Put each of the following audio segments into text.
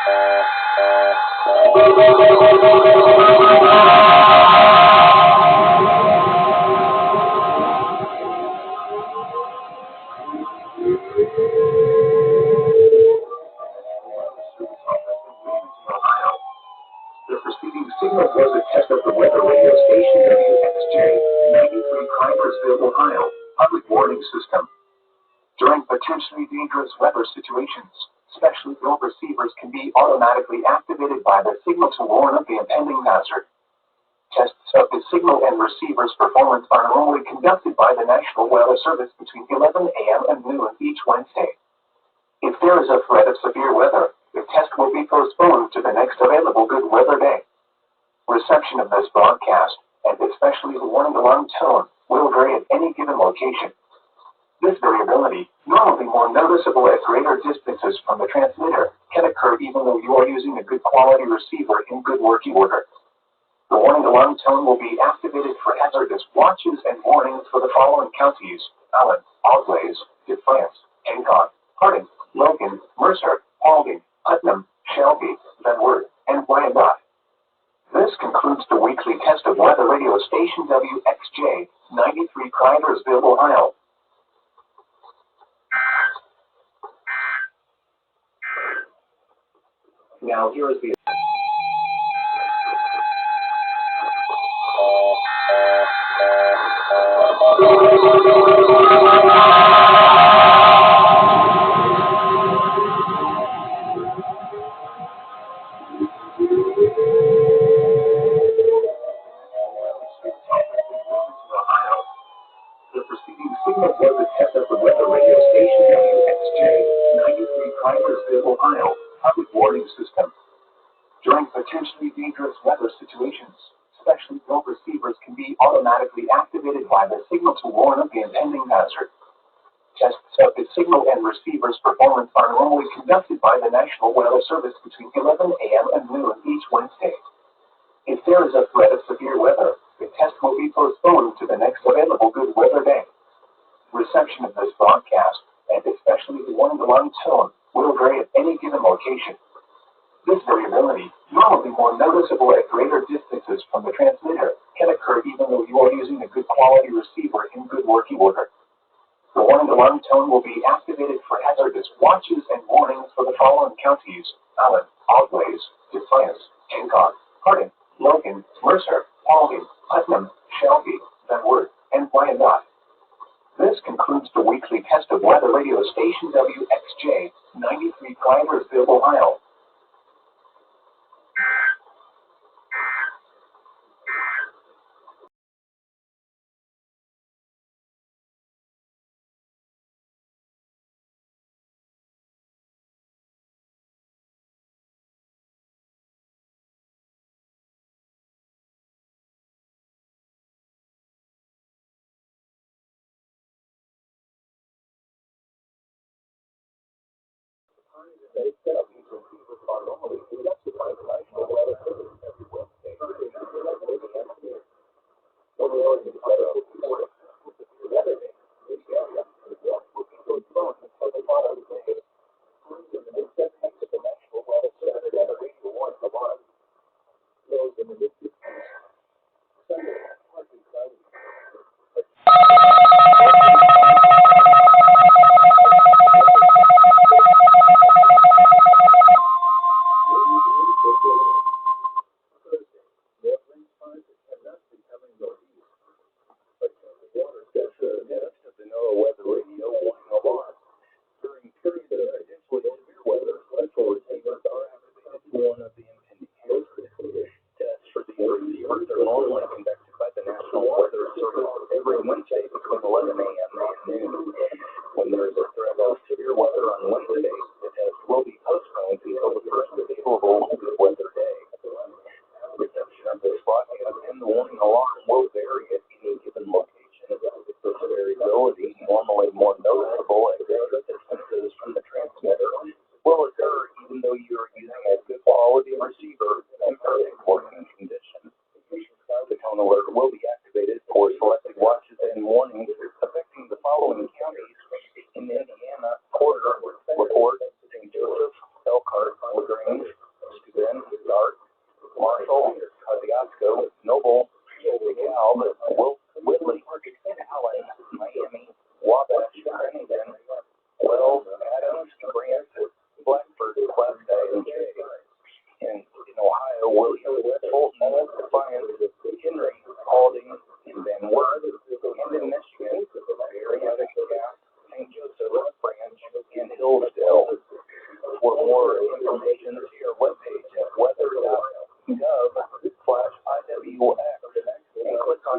The preceding signal was a test of the weather radio station WXJ-93 Crypersville, Ohio, public warning system. During potentially dangerous weather situations, specially built receivers can be automatically activated by the signal to warn of the impending hazard. Tests of the signal and receiver's performance are normally conducted by the National Weather Service between 11 a.m. and noon each Wednesday. If there is a threat of severe weather, the test will be postponed to the next available good weather day. Reception of this broadcast, and especially the warning alarm tone, will vary at any given location. This variability, normally more noticeable at greater distances from the transmitter, can occur even though you are using a good quality receiver in good working order. The warning alarm tone will be activated for hazardous watches and warnings for the following counties: Allen, Auglaize, Defiance, Hancock, Hardin, Logan, Mercer, Paulding, Putnam, Shelby, Van Wert, and Wyandotte. This concludes the weekly test of weather radio station WXJ-93 Crypersville, Ohio. Now here is the The preceding signal was a test of the weather radio station WXJ-93 Crypersville, Ohio, public warning system. During potentially dangerous weather situations, specially built receivers can be automatically activated by the signal to warn of the impending hazard. Tests of the signal and receiver's performance are normally conducted by the National Weather Service between 11 a.m. and noon each Wednesday. If there is a threat of severe weather, the test will be postponed to the next available good weather day. Reception of this broadcast, and especially the warning alarm tone, will vary at any given location. This variability, normally more noticeable at greater distances from the transmitter, can occur even though you are using a good quality receiver in good working order. The warning alarm tone will be activated for hazardous watches and warnings for the following counties: Allen, Auglaize, Defiance, Hancock, Hardin, Logan, Mercer, Paulding, Putnam, Shelby, Van Wert, and Wyandotte. This concludes the weekly test of weather radio station WXJ-93 Crypersville, Ohio.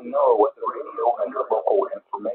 know what the radio and your local information